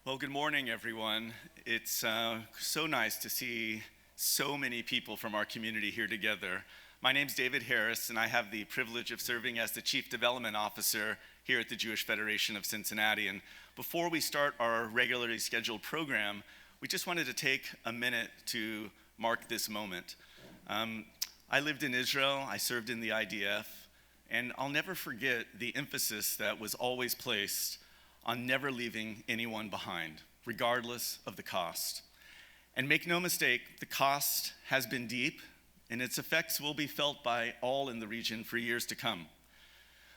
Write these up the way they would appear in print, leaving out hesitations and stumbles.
Well, good morning, everyone. It's so nice to see so many people from our community here together. My name's David Harris, and I have the privilege of serving as the Chief Development Officer here at the Jewish Federation of Cincinnati. And before we start our regularly scheduled program, we just wanted to take a minute to mark this moment. I lived in Israel, I served in the IDF, and I'll never forget the emphasis that was always placed on never leaving anyone behind, regardless of the cost. And make no mistake, the cost has been deep, and its effects will be felt by all in the region for years to come.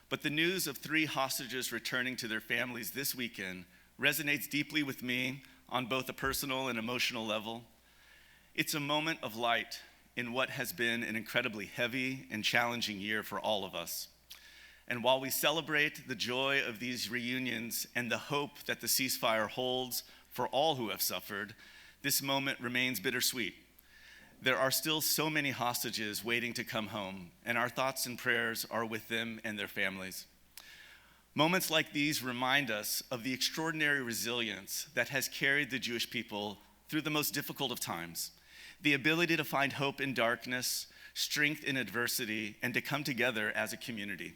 But the news of 3 hostages returning to their families this weekend resonates deeply with me on both a personal and emotional level. It's a moment of light in what has been an incredibly heavy and challenging year for all of us. And while we celebrate the joy of these reunions and the hope that the ceasefire holds for all who have suffered, this moment remains bittersweet. There are still so many hostages waiting to come home, and our thoughts and prayers are with them and their families. Moments like these remind us of the extraordinary resilience that has carried the Jewish people through the most difficult of times, the ability to find hope in darkness, strength in adversity, and to come together as a community.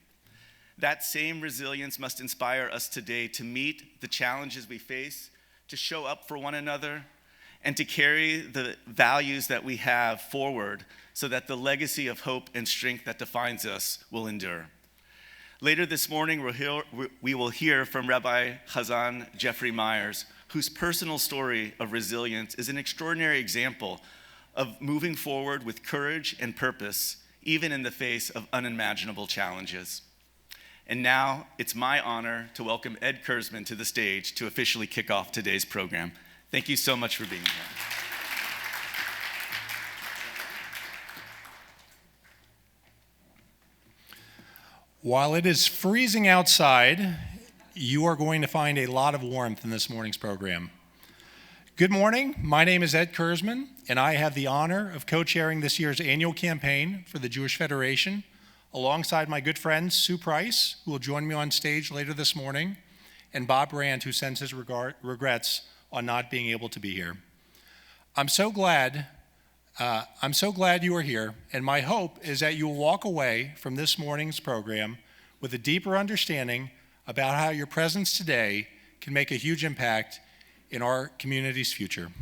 That same resilience must inspire us today to meet the challenges we face, to show up for one another, and to carry the values that we have forward so that the legacy of hope and strength that defines us will endure. Later this morning, we will hear from Rabbi Hazzan Jeffrey Myers, whose personal story of resilience is an extraordinary example of moving forward with courage and purpose, even in the face of unimaginable challenges. And now, it's my honor to welcome Ed Kurzman to the stage to officially kick off today's program. Thank you so much for being here. While it is freezing outside, you are going to find a lot of warmth in this morning's program. Good morning. My name is Ed Kurzman, and I have the honor of co-chairing this year's annual campaign for the Jewish Federation, alongside my good friend Sue Price, who will join me on stage later this morning, and Bob Brandt, who sends his regrets on not being able to be here. I'm so glad you are here, and my hope is that you will walk away from this morning's program with a deeper understanding about how your presence today can make a huge impact in our community's future.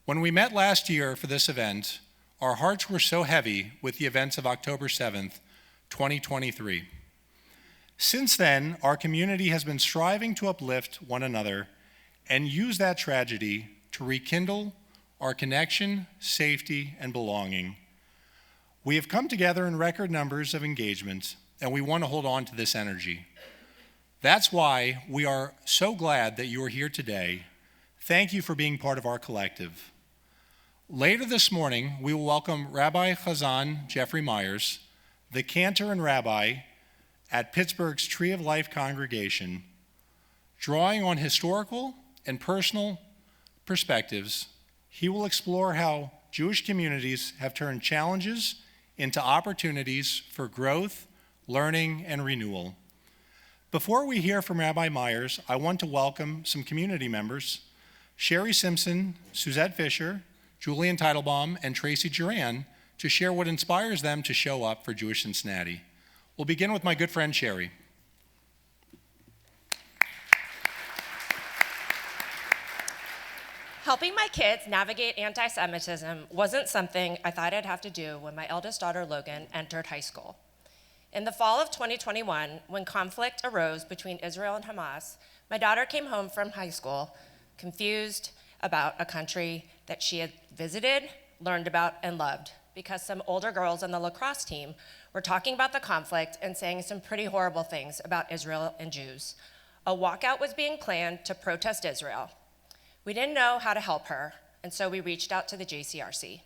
When we met last year for this event, our hearts were so heavy with the events of October 7th, 2023. Since then, our community has been striving to uplift one another and use that tragedy to rekindle our connection, safety, and belonging. We have come together in record numbers of engagements, and we want to hold on to this energy. That's why we are so glad that you are here today. Thank you for being part of our collective. Later this morning, we will welcome Rabbi Hazzan Jeffrey Myers, the cantor and rabbi at Pittsburgh's Tree of Life congregation. Drawing on historical and personal perspectives, he will explore how Jewish communities have turned challenges into opportunities for growth, learning, and renewal. Before we hear from Rabbi Myers, I want to welcome some community members: Sherry Simpson, Suzette Fisher, Julian Teitelbaum, and Tracy Duran, to share what inspires them to show up for Jewish Cincinnati. We'll begin with my good friend Sherry. Helping my kids navigate anti-Semitism wasn't something I thought I'd have to do when my eldest daughter, Logan, entered high school. In the fall of 2021, when conflict arose between Israel and Hamas, my daughter came home from high school confused about a country that she had visited, learned about, and loved, because some older girls on the lacrosse team were talking about the conflict and saying some pretty horrible things about Israel and Jews. A walkout was being planned to protest Israel. We didn't know how to help her, and so we reached out to the JCRC.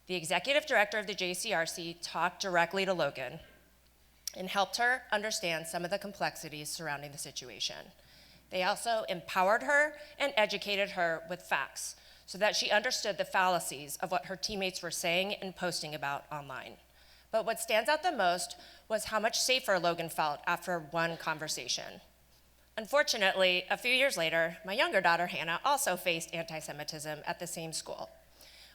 The executive director of the JCRC talked directly to Logan and helped her understand some of the complexities surrounding the situation. They also empowered her and educated her with facts so that she understood the fallacies of what her teammates were saying and posting about online. But what stands out the most was how much safer Logan felt after one conversation. Unfortunately, a few years later, my younger daughter, Hannah, also faced anti-Semitism at the same school,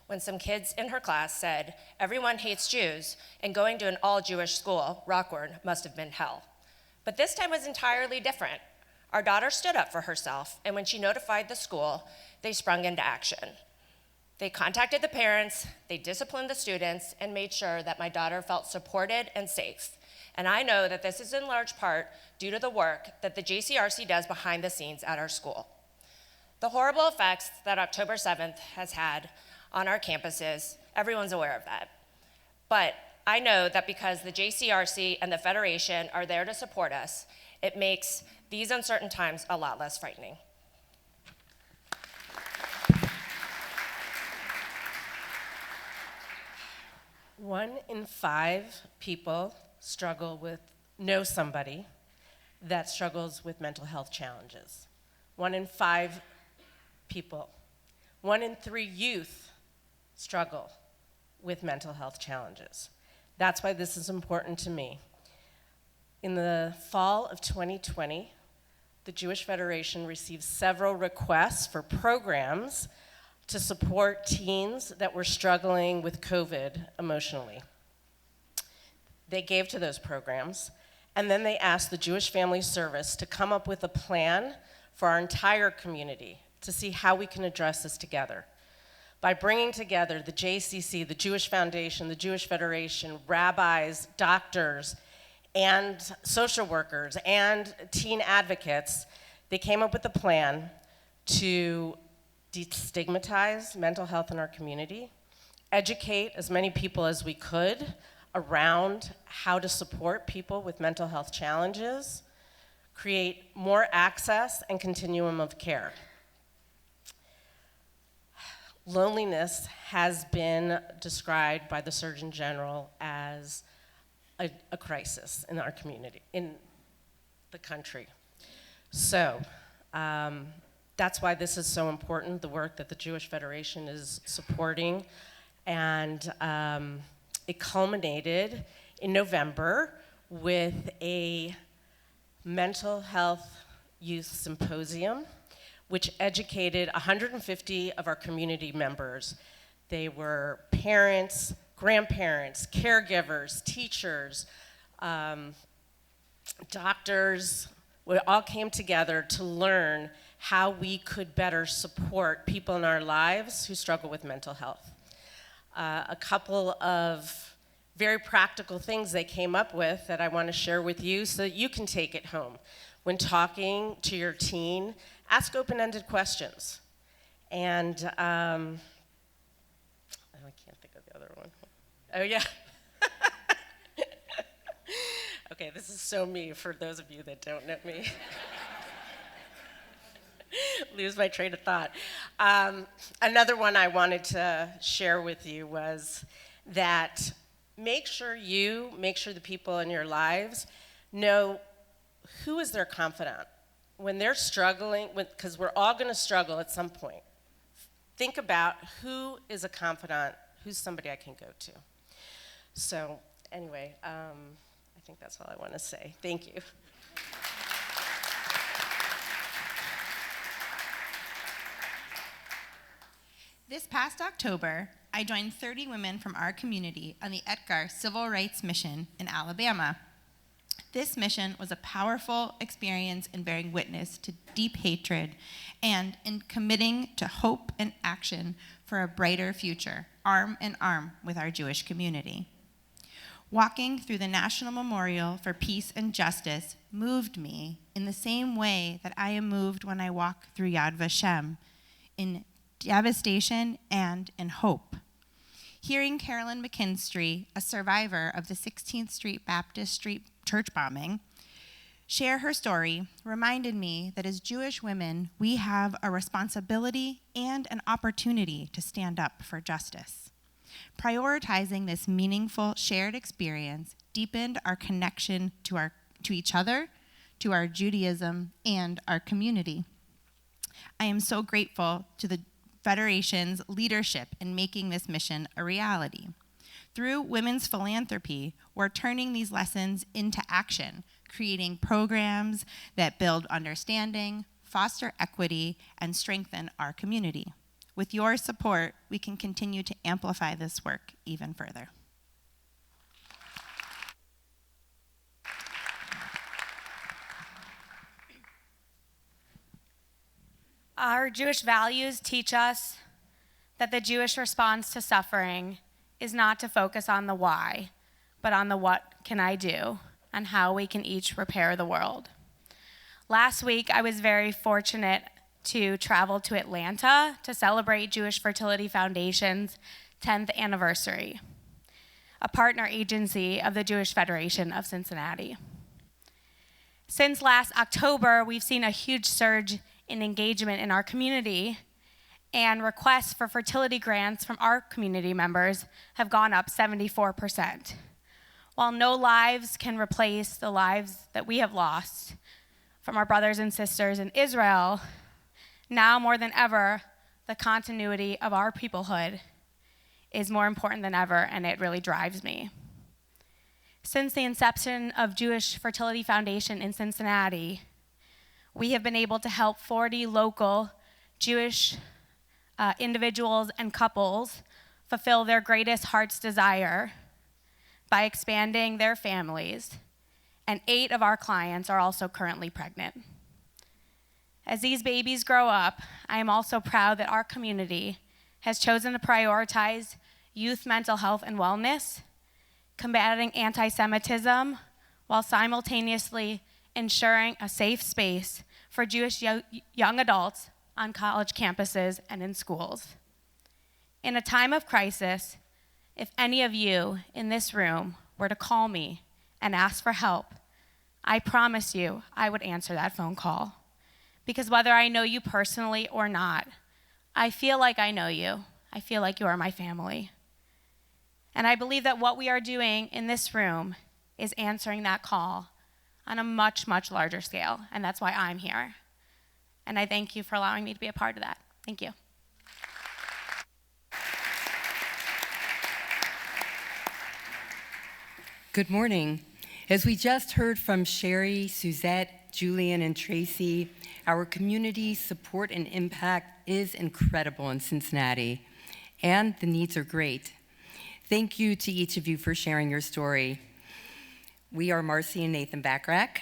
when some kids in her class said, "Everyone hates Jews, and going to an all-Jewish school, Rockford, must have been hell." But this time was entirely different. Our daughter stood up for herself, and when she notified the school, they sprung into action. They contacted the parents, they disciplined the students, and made sure that my daughter felt supported and safe. And I know that this is in large part due to the work that the JCRC does behind the scenes at our school. The horrible effects that October 7th has had on our campuses, everyone's aware of that. But I know that because the JCRC and the Federation are there to support us, it makes these uncertain times a lot less frightening. One in 5 people know somebody that struggles with mental health challenges. 1 in 5 people. 1 in 3 youth struggle with mental health challenges. That's why this is important to me. In the fall of 2020, the Jewish Federation received several requests for programs to support teens that were struggling with COVID emotionally. They gave to those programs, and then they asked the Jewish Family Service to come up with a plan for our entire community to see how we can address this together. By bringing together the JCC, the Jewish Foundation, the Jewish Federation, rabbis, doctors, and social workers, and teen advocates, they came up with a plan to destigmatize mental health in our community, educate as many people as we could around how to support people with mental health challenges, create more access and continuum of care. Loneliness has been described by the Surgeon General as a crisis in our community, in the country. So that's why this is so important, the work that the Jewish Federation is supporting. And it culminated in November with a mental health youth symposium, which educated 150 of our community members. They were parents, grandparents, caregivers, teachers, doctors. We all came together to learn how we could better support people in our lives who struggle with mental health. A couple of very practical things they came up with that I want to share with you so that you can take it home. When talking to your teen, ask open-ended questions. And I can't think of the other one. Oh, yeah. Okay, this is so me for those of you that don't know me. Lose my train of thought. Another one I wanted to share with you was that make sure the people in your lives know who is their confidant. When they're struggling, because we're all going to struggle at some point, think about who is a confidant, who's somebody I can go to. So anyway, I think that's all I want to say. Thank you. This past October, I joined 30 women from our community on the Etgar Civil Rights Mission in Alabama. This mission was a powerful experience in bearing witness to deep hatred and in committing to hope and action for a brighter future, arm in arm with our Jewish community. Walking through the National Memorial for Peace and Justice moved me in the same way that I am moved when I walk through Yad Vashem, in devastation and in hope. Hearing Carolyn McKinstry, a survivor of the 16th Street Baptist Street church bombing, share her story reminded me that as Jewish women, we have a responsibility and an opportunity to stand up for justice. Prioritizing this meaningful shared experience deepened our connection to each other, to our Judaism, and our community. I am so grateful to the Federation's leadership in making this mission a reality. Through women's philanthropy, we're turning these lessons into action, creating programs that build understanding, foster equity, and strengthen our community. With your support, we can continue to amplify this work even further. Our Jewish values teach us that the Jewish response to suffering is not to focus on the why, but on the what can I do and how we can each repair the world. Last week, I was very fortunate to travel to Atlanta to celebrate Jewish Fertility Foundation's 10th anniversary, a partner agency of the Jewish Federation of Cincinnati. Since last October, we've seen a huge surge in engagement in our community, and requests for fertility grants from our community members have gone up 74%. While no lives can replace the lives that we have lost from our brothers and sisters in Israel, now more than ever, the continuity of our peoplehood is more important than ever, and it really drives me. Since the inception of Jewish Fertility Foundation in Cincinnati, we have been able to help 40 local Jewish individuals and couples fulfill their greatest heart's desire by expanding their families, and 8 of our clients are also currently pregnant. As these babies grow up, I am also proud that our community has chosen to prioritize youth mental health and wellness, combating anti-Semitism, while simultaneously ensuring a safe space for Jewish young adults on college campuses and in schools. In a time of crisis, if any of you in this room were to call me and ask for help, I promise you I would answer that phone call. Because whether I know you personally or not, I feel like I know you. I feel like you are my family. And I believe that what we are doing in this room is answering that call on a much, much larger scale, and that's why I'm here. And I thank you for allowing me to be a part of that. Thank you. Good morning. As we just heard from Sherry, Suzette, Julian, and Tracy, our community support and impact is incredible in Cincinnati, and the needs are great. Thank you to each of you for sharing your story. We are Marcy and Nathan Backrack,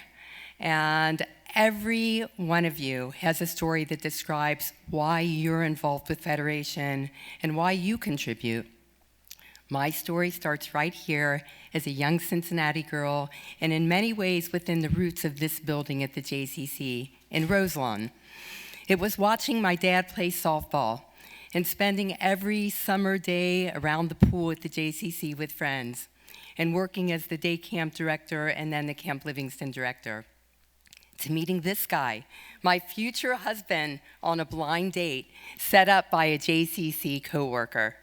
and every one of you has a story that describes why you're involved with Federation and why you contribute. My story starts right here as a young Cincinnati girl, and in many ways within the roots of this building at the JCC in Roselawn. It was watching my dad play softball and spending every summer day around the pool at the JCC with friends, and working as the day camp director and then the Camp Livingston director, to meeting this guy, my future husband, on a blind date set up by a JCC coworker.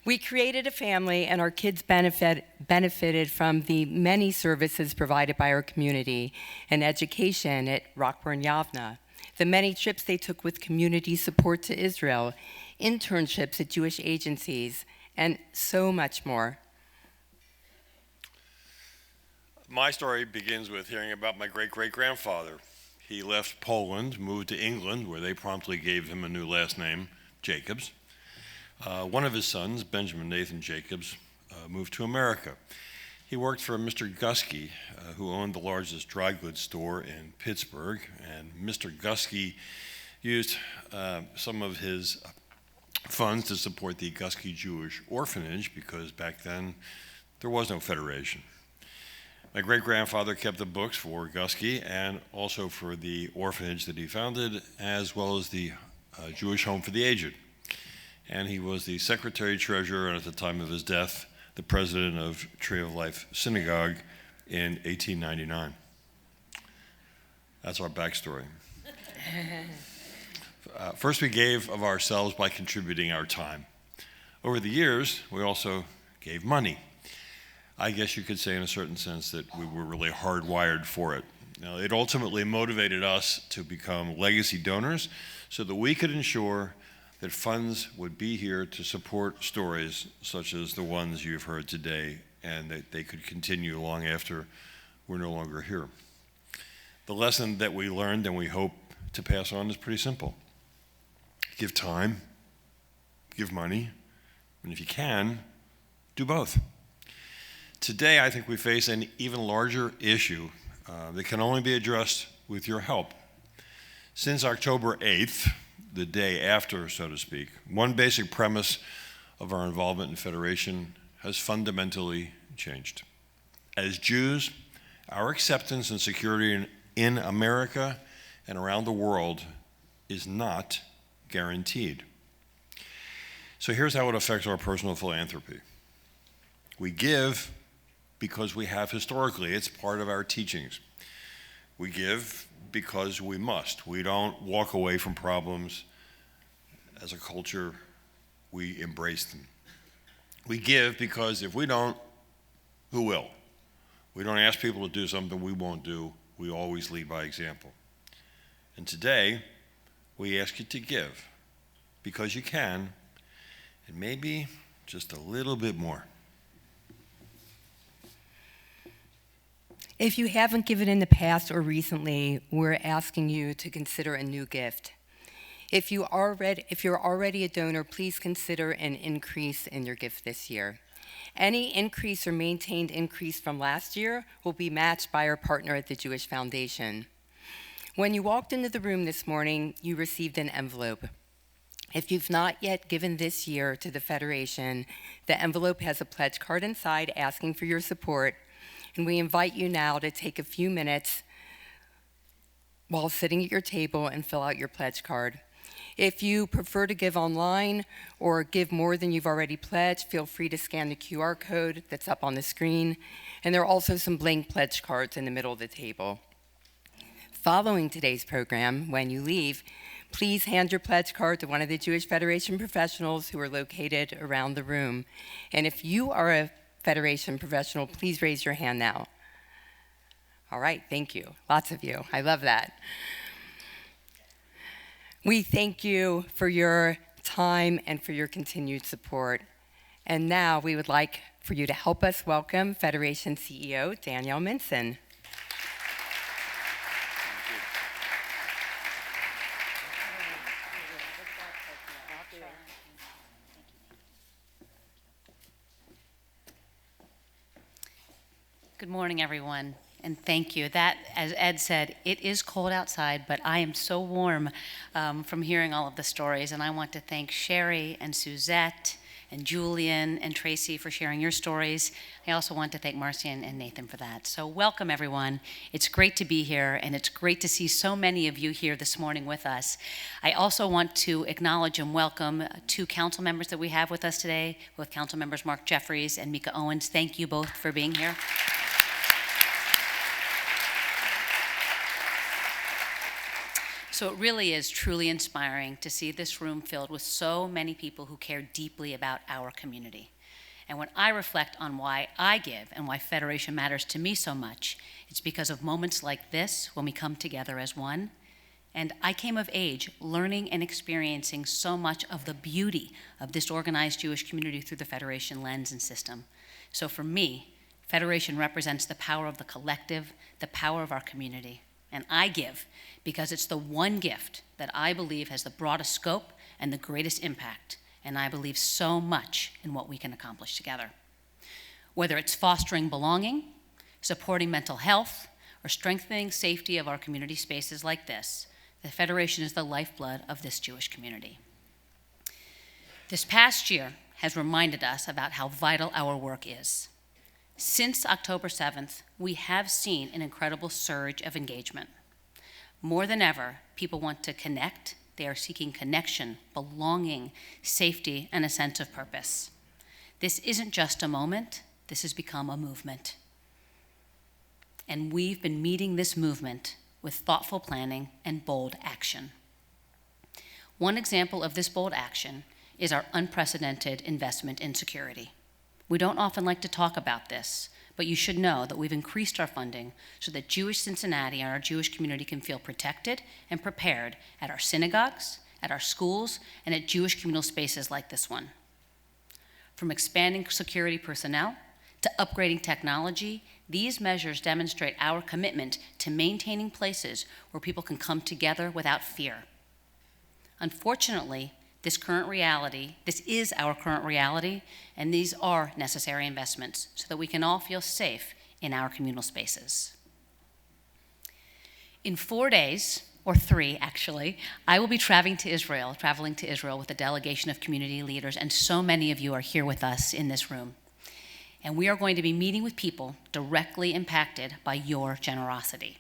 We created a family, and our kids benefited from the many services provided by our community and education at Rockburn Yavna, the many trips they took with community support to Israel, internships at Jewish agencies, and so much more. My story begins with hearing about my great-great-grandfather. He left Poland, moved to England, where they promptly gave him a new last name, Jacobs. One of his sons, Benjamin Nathan Jacobs, moved to America. He worked for Mr. Gusky, who owned the largest dry goods store in Pittsburgh, and Mr. Gusky used some of his funds to support the Gusky Jewish Orphanage, because back then there was no federation. My great-grandfather kept the books for Gusky and also for the orphanage that he founded, as well as the Jewish Home for the Aged. And he was the secretary-treasurer, and at the time of his death, the president of Tree of Life Synagogue in 1899. That's our backstory. First, we gave of ourselves by contributing our time. Over the years, we also gave money. I guess you could say in a certain sense that we were really hardwired for it. Now, it ultimately motivated us to become legacy donors so that we could ensure that funds would be here to support stories such as the ones you've heard today, and that they could continue long after were no longer here. The lesson that we learned and we hope to pass on is pretty simple. Give time, give money, and if you can, do both. Today, I think we face an even larger issue that can only be addressed with your help. Since October 8th, the day after, so to speak, one basic premise of our involvement in Federation has fundamentally changed. As Jews, our acceptance and security in America and around the world is not guaranteed. So here's how it affects our personal philanthropy. We give because we have historically. It's part of our teachings. We give because we must. We don't walk away from problems. As a culture, we embrace them. We give because if we don't, who will? We don't ask people to do something we won't do. We always lead by example. And today, we ask you to give because you can, and maybe just a little bit more. If you haven't given in the past or recently, we're asking you to consider a new gift. If you're already a donor, please consider an increase in your gift this year. Any increase or maintained increase from last year will be matched by our partner at the Jewish Foundation. When you walked into the room this morning, you received an envelope. If you've not yet given this year to the Federation, the envelope has a pledge card inside asking for your support, and we invite you now to take a few minutes while sitting at your table and fill out your pledge card. If you prefer to give online or give more than you've already pledged, feel free to scan the QR code that's up on the screen. And there are also some blank pledge cards in the middle of the table. Following today's program, when you leave, please hand your pledge card to one of the Jewish Federation professionals who are located around the room. And if you are a Federation professional, please raise your hand now. All right, thank you. Lots of you. I love that. We thank you for your time and for your continued support. And now we would like for you to help us welcome Federation CEO Danielle Minson. Good morning, everyone, and thank you. That, as Ed said, it is cold outside, but I am so warm from hearing all of the stories, and I want to thank Sherry and Suzette and Julian and Tracy for sharing your stories. I also want to thank Marcy and Nathan for that. So welcome, everyone. It's great to be here, and it's great to see so many of you here this morning with us. I also want to acknowledge and welcome two council members that we have with us today, with Council Members Mark Jeffries and Mika Owens. Thank you both for being here. So it really is truly inspiring to see this room filled with so many people who care deeply about our community. And when I reflect on why I give and why Federation matters to me so much, it's because of moments like this when we come together as one. And I came of age learning and experiencing so much of the beauty of this organized Jewish community through the Federation lens and system. So for me, Federation represents the power of the collective, the power of our community. And I give because it's the one gift that I believe has the broadest scope and the greatest impact, and I believe so much in what we can accomplish together. Whether it's fostering belonging, supporting mental health, or strengthening safety of our community spaces like this, the Federation is the lifeblood of this Jewish community. This past year has reminded us about how vital our work is. Since October 7th, we have seen an incredible surge of engagement. More than ever, people want to connect. They are seeking connection, belonging, safety, and a sense of purpose. This isn't just a moment, this has become a movement. And we've been meeting this movement with thoughtful planning and bold action. One example of this bold action is our unprecedented investment in security. We don't often like to talk about this, but you should know that we've increased our funding so that Jewish Cincinnati and our Jewish community can feel protected and prepared at our synagogues, at our schools, and at Jewish communal spaces like this one. From expanding security personnel to upgrading technology, These measures demonstrate our commitment to maintaining places where people can come together without fear. Unfortunately, this is our current reality, and these are necessary investments so that we can all feel safe in our communal spaces. In 4 days, or 3 actually, I will be traveling to Israel with a delegation of community leaders, and so many of you are here with us in this room. And we are going to be meeting with people directly impacted by your generosity.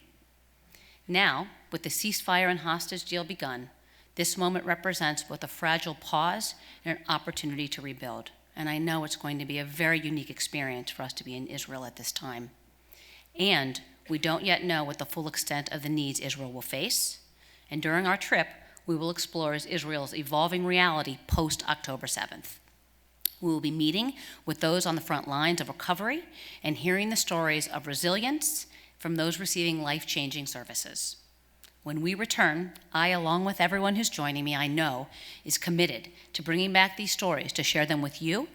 Now, with the ceasefire and hostage deal begun, this moment represents both a fragile pause and an opportunity to rebuild. And I know it's going to be a very unique experience for us to be in Israel at this time. And we don't yet know what the full extent of the needs Israel will face. And during our trip, we will explore Israel's evolving reality post-October 7th. We will be meeting with those on the front lines of recovery and hearing the stories of resilience from those receiving life-changing services. When we return, I, along with everyone who's joining me, I know, is committed to bringing back these stories to share them with you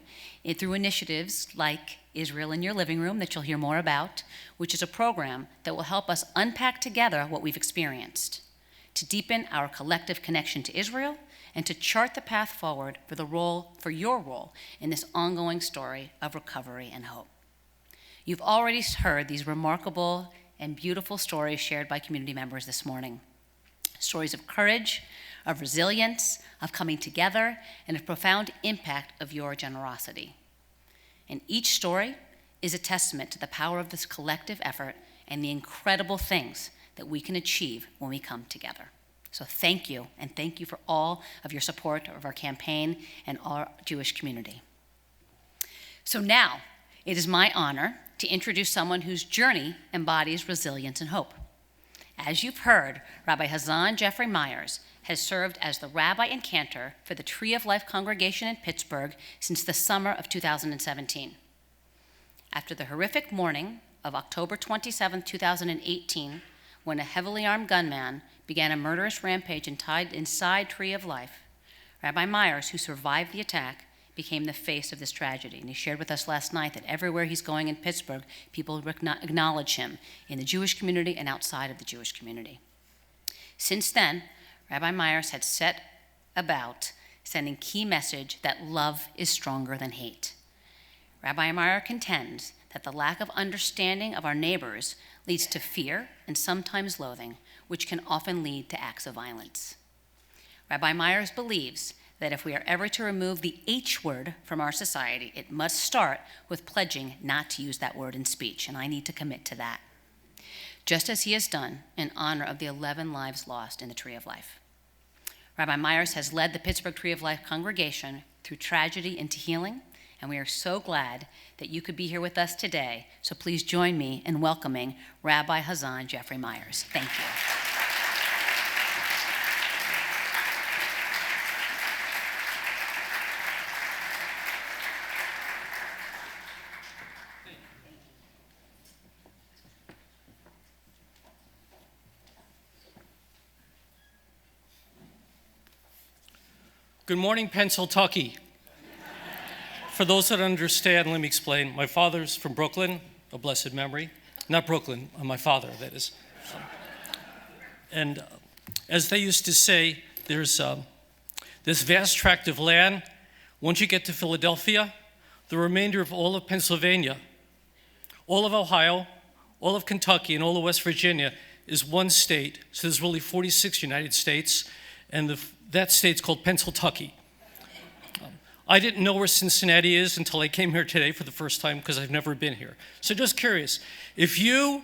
through initiatives like Israel in Your Living Room that you'll hear more about, which is a program that will help us unpack together what we've experienced, to deepen our collective connection to Israel, and to chart the path forward for your role in this ongoing story of recovery and hope. You've already heard these remarkable and beautiful stories shared by community members this morning. Stories of courage, of resilience, of coming together, and of profound impact of your generosity. And each story is a testament to the power of this collective effort and the incredible things that we can achieve when we come together. So thank you, and thank you for all of your support of our campaign and our Jewish community. So now, it is my honor to introduce someone whose journey embodies resilience and hope. As you've heard, Rabbi Hazzan Jeffrey Myers has served as the rabbi and cantor for the Tree of Life congregation in Pittsburgh since the summer of 2017. After the horrific morning of October 27, 2018, when a heavily armed gunman began a murderous rampage inside Tree of Life, Rabbi Myers, who survived the attack, became the face of this tragedy. And he shared with us last night that everywhere he's going in Pittsburgh, people acknowledge him in the Jewish community and outside of the Jewish community. Since then, Rabbi Myers had set about sending key message that love is stronger than hate. Rabbi Myers contends that the lack of understanding of our neighbors leads to fear and sometimes loathing, which can often lead to acts of violence. Rabbi Myers believes that if we are ever to remove the H word from our society, it must start with pledging not to use that word in speech, and I need to commit to that, just as he has done in honor of the 11 lives lost in the Tree of Life. Rabbi Myers has led the Pittsburgh Tree of Life congregation through tragedy into healing, and we are so glad that you could be here with us today. So please join me in welcoming Rabbi Hazzan Jeffrey Myers. Thank you. Good morning, Pennsylvania. For those that understand, let me explain. My father's from Brooklyn, a blessed memory. Not Brooklyn, my father, that is. And as they used to say, there's this vast tract of land. Once you get to Philadelphia, the remainder of all of Pennsylvania, all of Ohio, all of Kentucky, and all of West Virginia is one state. So there's really 46 United States, and that state's called Pennsylvania. I didn't know where Cincinnati is until I came here today for the first time because I've never been here. So just curious, if you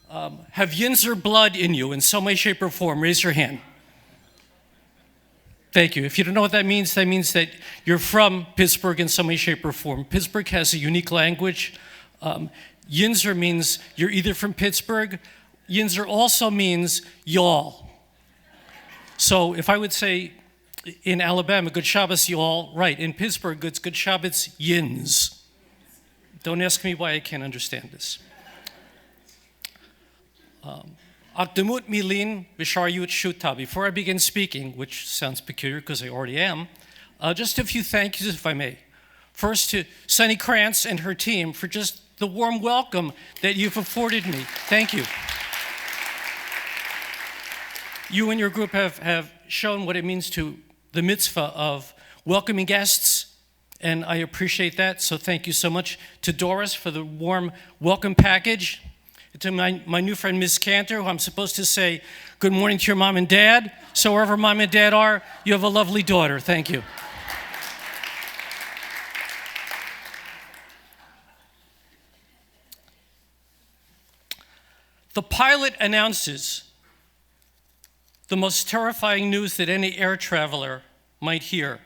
have Yinzer blood in you in some way, shape, or form, raise your hand. Thank you. If you don't know what that means that you're from Pittsburgh in some way, shape, or form. Pittsburgh has a unique language. Yinzer means you're either from Pittsburgh. Yinzer also means y'all. So if I would say in Alabama, good Shabbos, y'all, right. In Pittsburgh, good Shabbos, yins. Don't ask me why I can't understand this. Akdemut milin v'sharyut shuta. Before I begin speaking, which sounds peculiar because I already am, just a few thank yous, if I may. First to Sunny Krantz and her team for just the warm welcome that you've afforded me. Thank you. You and your group have shown what it means to the mitzvah of welcoming guests, and I appreciate that, so thank you so much. To Doris for the warm welcome package. To my new friend, Ms. Cantor, who I'm supposed to say good morning to your mom and dad. So wherever mom and dad are, you have a lovely daughter. Thank you. The pilot announces the most terrifying news that any air traveler might hear.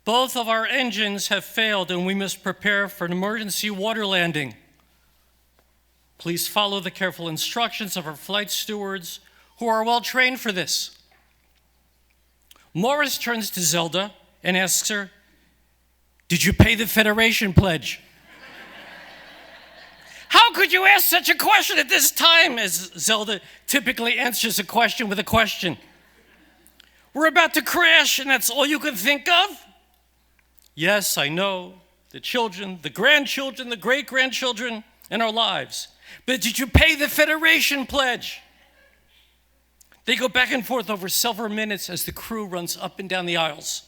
Both of our engines have failed and we must prepare for an emergency water landing. Please follow the careful instructions of our flight stewards who are well trained for this. Morris turns to Zelda and asks her, "Did you pay the Federation pledge?" "How could you ask such a question at this time?" as Zelda typically answers a question with a question. "We're about to crash and that's all you can think of?" "Yes, I know. The children, the grandchildren, the great-grandchildren, and our lives. But did you pay the Federation pledge?" They go back and forth over several minutes as the crew runs up and down the aisles.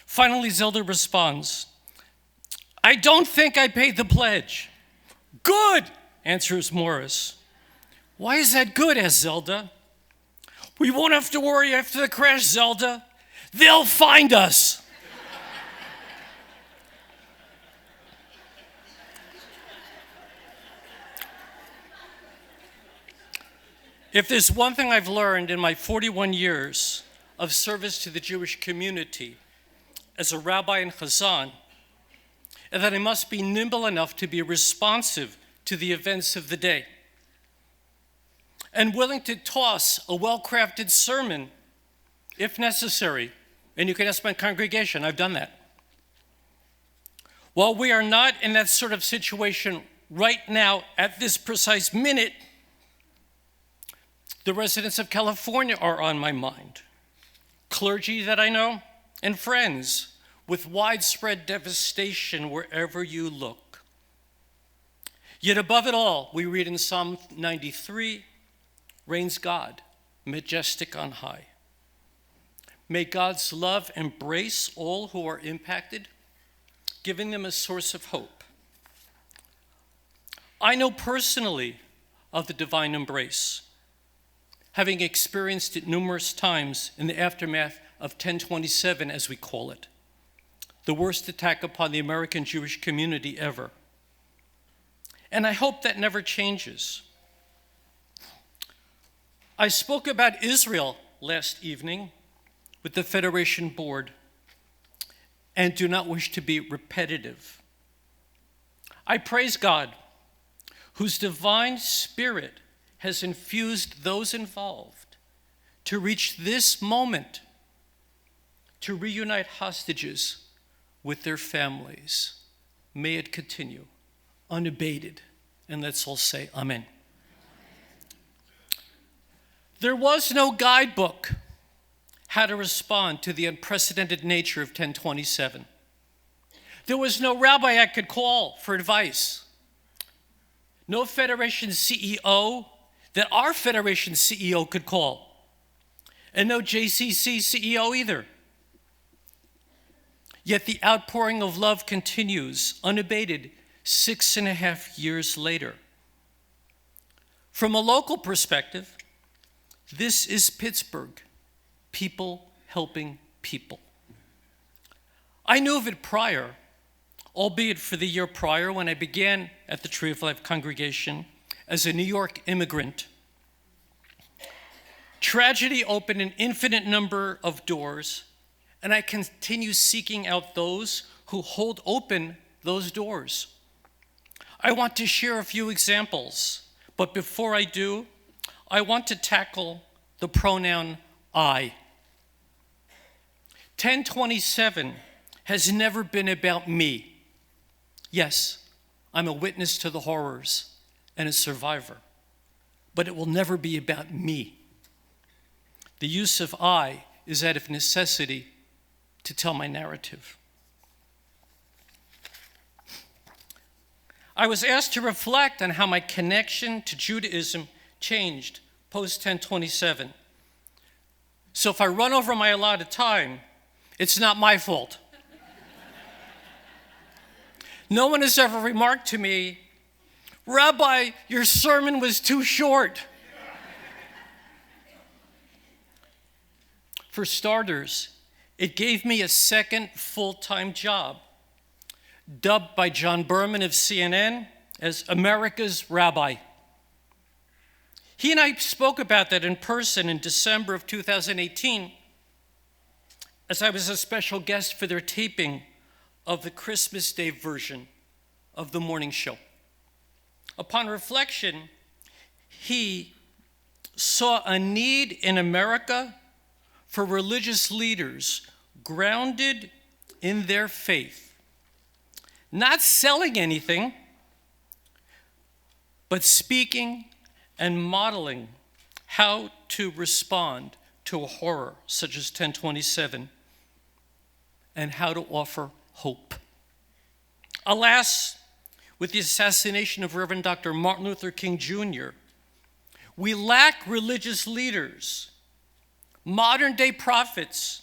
Finally, Zelda responds, "I don't think I paid the pledge." "Good," answers Morris. "Why is that good?" asks Zelda. "We won't have to worry after the crash, Zelda. They'll find us." If there's one thing I've learned in my 41 years of service to the Jewish community as a rabbi and chazan, is that I must be nimble enough to be responsive to the events of the day and willing to toss a well-crafted sermon if necessary. And you can ask my congregation, I've done that. While we are not in that sort of situation right now at this precise minute, the residents of California are on my mind. Clergy that I know and friends with widespread devastation wherever you look. Yet above it all, we read in Psalm 93, reigns God, majestic on high. May God's love embrace all who are impacted, giving them a source of hope. I know personally of the divine embrace, having experienced it numerous times in the aftermath of 1027, as we call it, the worst attack upon the American Jewish community ever. And I hope that never changes. I spoke about Israel last evening with the Federation Board and do not wish to be repetitive. I praise God, whose divine spirit has infused those involved to reach this moment to reunite hostages with their families. May it continue unabated. And let's all say amen. There was no guidebook how to respond to the unprecedented nature of 1027. There was no rabbi I could call for advice. No Federation CEO that our Federation CEO could call. And no JCC CEO either. Yet the outpouring of love continues unabated 6.5 years later. From a local perspective, this is Pittsburgh, people helping people. I knew of it prior, albeit for the year prior when I began at the Tree of Life congregation as a New York immigrant. Tragedy opened an infinite number of doors, and I continue seeking out those who hold open those doors. I want to share a few examples, but before I do, I want to tackle the pronoun I. 1027 has never been about me. Yes, I'm a witness to the horrors and a survivor, but it will never be about me. The use of I is out of necessity to tell my narrative. I was asked to reflect on how my connection to Judaism changed post-1027. So if I run over my allotted time, it's not my fault. No one has ever remarked to me, "Rabbi, your sermon was too short." For starters, it gave me a second full-time job, dubbed by John Berman of CNN as America's Rabbi. He and I spoke about that in person in December of 2018 as I was a special guest for their taping of the Christmas Day version of the morning show. Upon reflection, he saw a need in America for religious leaders grounded in their faith, not selling anything, but speaking and modeling how to respond to a horror such as 1027 and how to offer hope. Alas, with the assassination of Reverend Dr. Martin Luther King Jr., we lack religious leaders, modern-day prophets,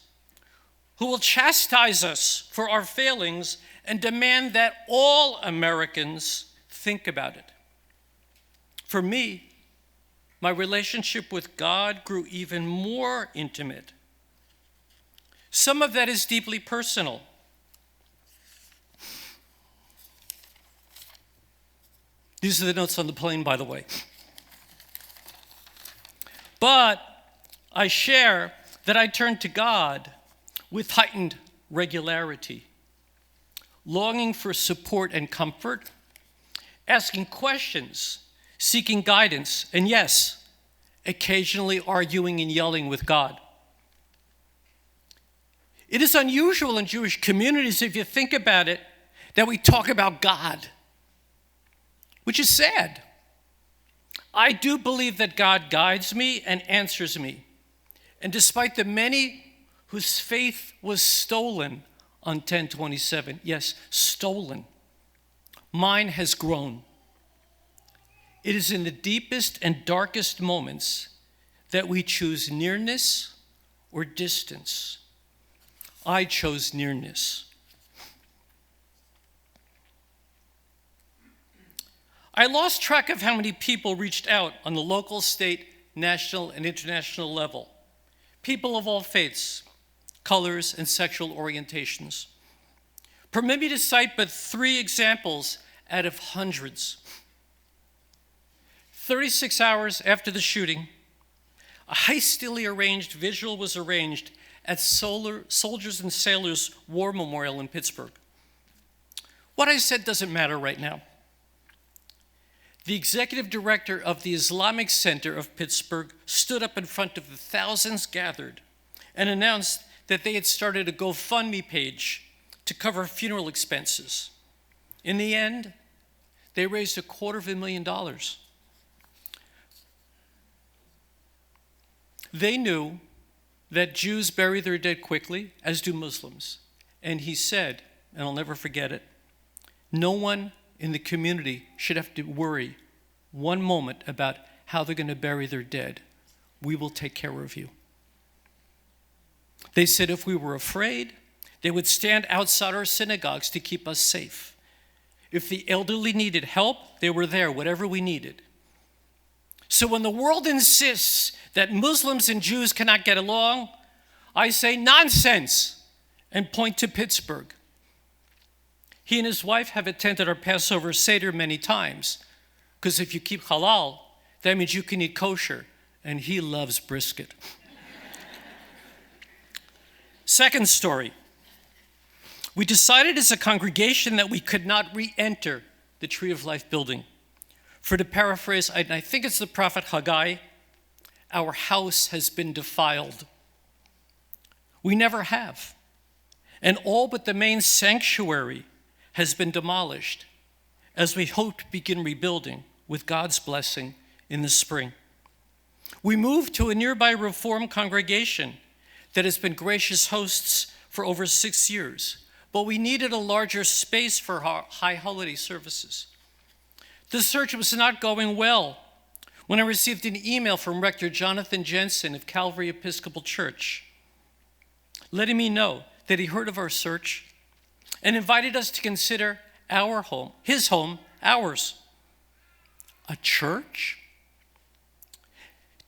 who will chastise us for our failings and demand that all Americans think about it. For me, my relationship with God grew even more intimate. Some of that is deeply personal. These are the notes on the plane, by the way. But I share that I turn to God with heightened regularity, longing for support and comfort, asking questions, seeking guidance, and yes, occasionally arguing and yelling with God. It is unusual in Jewish communities, if you think about it, that we talk about God, which is sad. I do believe that God guides me and answers me. And despite the many whose faith was stolen on 1027, yes, stolen, mine has grown. It is in the deepest and darkest moments that we choose nearness or distance. I chose nearness. I lost track of how many people reached out on the local, state, national, and international level. People of all faiths, colors, and sexual orientations. Permit me to cite but 3 examples out of hundreds. 36 hours after the shooting, a hastily arranged visual was arranged at Soldiers and Sailors War Memorial in Pittsburgh. What I said doesn't matter right now. The executive director of the Islamic Center of Pittsburgh stood up in front of the thousands gathered and announced that they had started a GoFundMe page to cover funeral expenses. In the end, they raised $250,000. They knew that Jews bury their dead quickly, as do Muslims. And he said, and I'll never forget it, no one in the community should have to worry one moment about how they're going to bury their dead. We will take care of you. They said if we were afraid, they would stand outside our synagogues to keep us safe. If the elderly needed help, they were there, whatever we needed. So when the world insists that Muslims and Jews cannot get along, I say nonsense and point to Pittsburgh. He and his wife have attended our Passover Seder many times, because if you keep halal, that means you can eat kosher, and he loves brisket. Second story. We decided as a congregation that we could not re-enter the Tree of Life building. For to paraphrase, I think it's the prophet Haggai, our house has been defiled. We never have. And all but the main sanctuary has been demolished as we hope to begin rebuilding with God's blessing in the spring. We moved to a nearby Reformed congregation that has been gracious hosts for over 6 years, but we needed a larger space for our high holiday services. The search was not going well when I received an email from Rector Jonathan Jensen of Calvary Episcopal Church, letting me know that he heard of our search and invited us to consider our home, his home, ours. A church?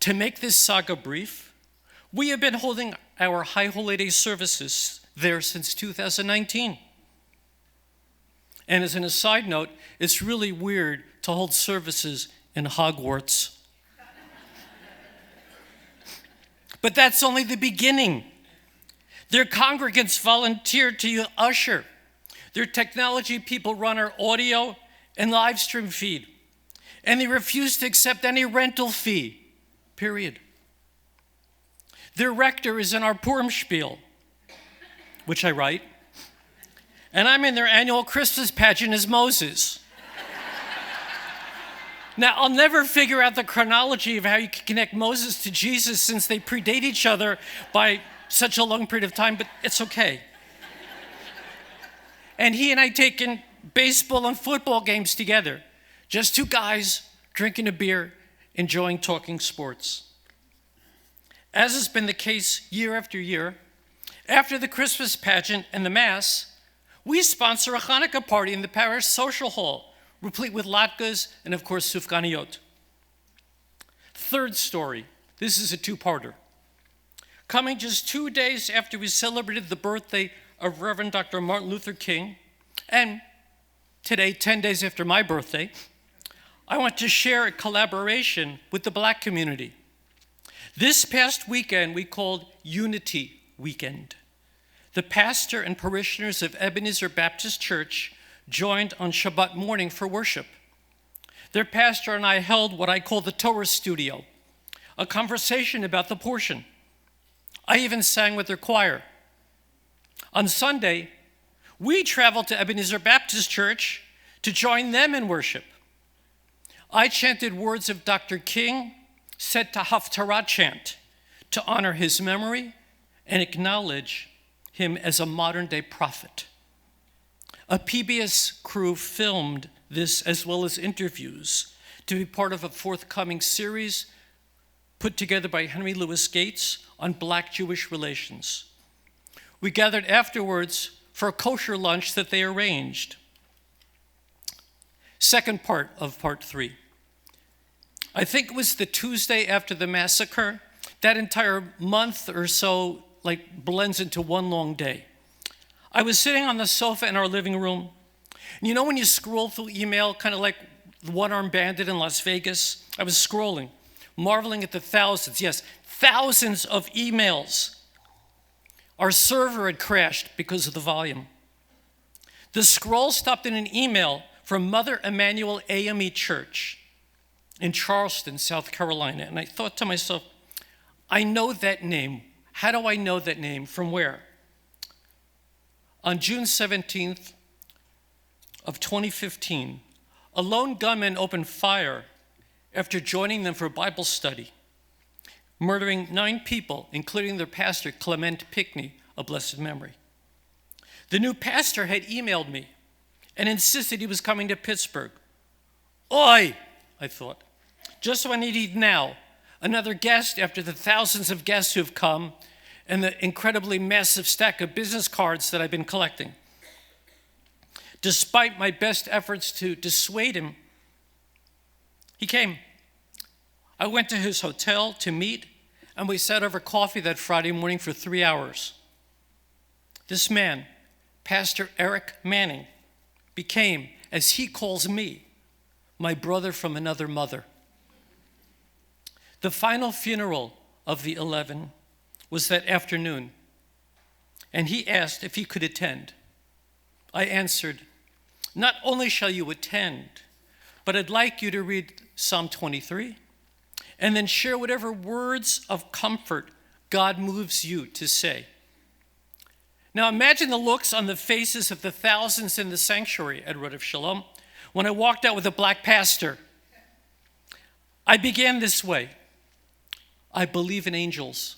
To make this saga brief, we have been holding our High Holy Day services there since 2019. And as an aside note, it's really weird to hold services in Hogwarts. But that's only the beginning. Their congregants volunteered to usher. Their technology people run our audio and live stream feed. And they refuse to accept any rental fee, period. Their rector is in our Purim spiel, which I write. And I'm in their annual Christmas pageant as Moses. Now, I'll never figure out the chronology of how you can connect Moses to Jesus since they predate each other by such a long period of time, but it's okay. And he and I take in baseball and football games together. Just two guys drinking a beer, enjoying talking sports. As has been the case year after year, after the Christmas pageant and the Mass, we sponsor a Hanukkah party in the parish social hall, replete with latkes and, of course, sufganiyot. Third story. This is a two-parter. Coming just 2 days after we celebrated the birthday of Reverend Dr. Martin Luther King, and today, 10 days after my birthday, I want to share a collaboration with the Black community. This past weekend, we called Unity Weekend. The pastor and parishioners of Ebenezer Baptist Church joined on Shabbat morning for worship. Their pastor and I held what I call the Torah studio, a conversation about the portion. I even sang with their choir. On Sunday, we traveled to Ebenezer Baptist Church to join them in worship. I chanted words of Dr. King, set to Haftarah chant, to honor his memory and acknowledge him as a modern-day prophet. A PBS crew filmed this as well as interviews to be part of a forthcoming series put together by Henry Louis Gates on Black-Jewish relations. We gathered afterwards for a kosher lunch that they arranged. Second part of part 3. I think it was the Tuesday after the massacre. That entire month or so blends into one long day. I was sitting on the sofa in our living room. And you know when you scroll through email, kind of like the one-armed bandit in Las Vegas? I was scrolling, marveling at the thousands, yes, thousands of emails. Our server had crashed because of the volume. The scroll stopped in an email from Mother Emanuel AME Church in Charleston, South Carolina. And I thought to myself, I know that name. How do I know that name? From where? On June 17th of 2015, a lone gunman opened fire after joining them for Bible study, murdering 9 people, including their pastor, Clement Pickney, of blessed memory. The new pastor had emailed me and insisted he was coming to Pittsburgh. Oi, I thought, just what I need now, another guest after the thousands of guests who have come and the incredibly massive stack of business cards that I've been collecting. Despite my best efforts to dissuade him, he came. I went to his hotel to meet, and we sat over coffee that Friday morning for 3 hours. This man, Pastor Eric Manning, became, as he calls me, my brother from another mother. The final funeral of the 11 was that afternoon, and he asked if he could attend. I answered, not only shall you attend, but I'd like you to read Psalm 23 and then share whatever words of comfort God moves you to say. Now imagine the looks on the faces of the thousands in the sanctuary at Rod of Shalom when I walked out with a black pastor. I began this way. I believe in angels.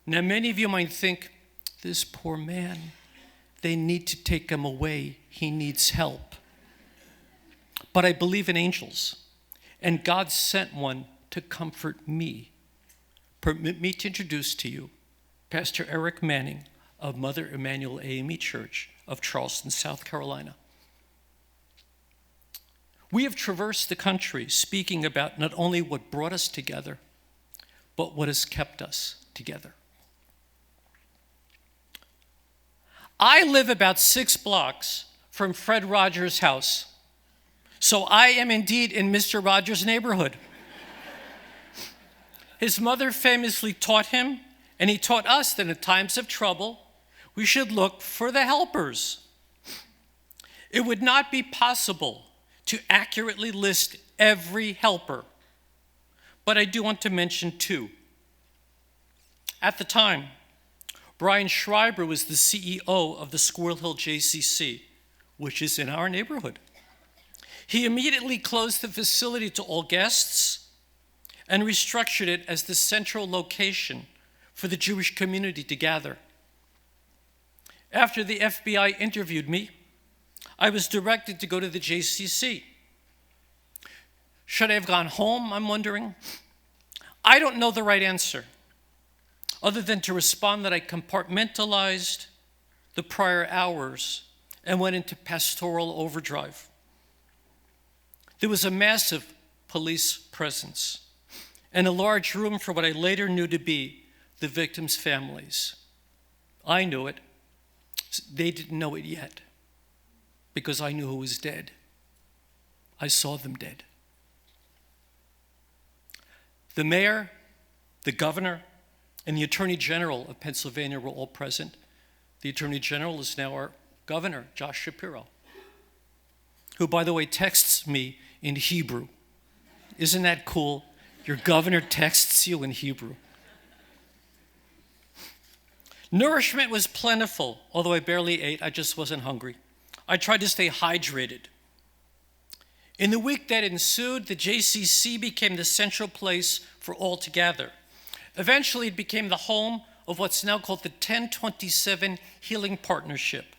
Now many of you might think, this poor man, they need to take him away. He needs help. but I believe in angels, and God sent one to comfort me. Permit me to introduce to you Pastor Eric Manning of Mother Emanuel AME Church of Charleston, South Carolina. We have traversed the country speaking about not only what brought us together, but what has kept us together. I live about 6 blocks from Fred Rogers' house, so I am indeed in Mr. Rogers' neighborhood. His mother famously taught him, and he taught us that in times of trouble, we should look for the helpers. It would not be possible to accurately list every helper, but I do want to mention 2. At the time, Brian Schreiber was the CEO of the Squirrel Hill JCC, which is in our neighborhood. He immediately closed the facility to all guests and restructured it as the central location for the Jewish community to gather. After the FBI interviewed me, I was directed to go to the JCC. Should I have gone home, I'm wondering? I don't know the right answer, other than to respond that I compartmentalized the prior hours and went into pastoral overdrive. There was a massive police presence and a large room for what I later knew to be the victims' families. I knew it. They didn't know it yet, because I knew who was dead. I saw them dead. The mayor, the governor, and the Attorney General of Pennsylvania were all present. The Attorney General is now our governor, Josh Shapiro, who, by the way, texts me in Hebrew. Isn't that cool? Your governor texts you in Hebrew. Nourishment was plentiful, although I barely ate. I just wasn't hungry. I tried to stay hydrated. In the week that ensued, the JCC became the central place for all to gather. Eventually, it became the home of what's now called the 1027 Healing Partnership,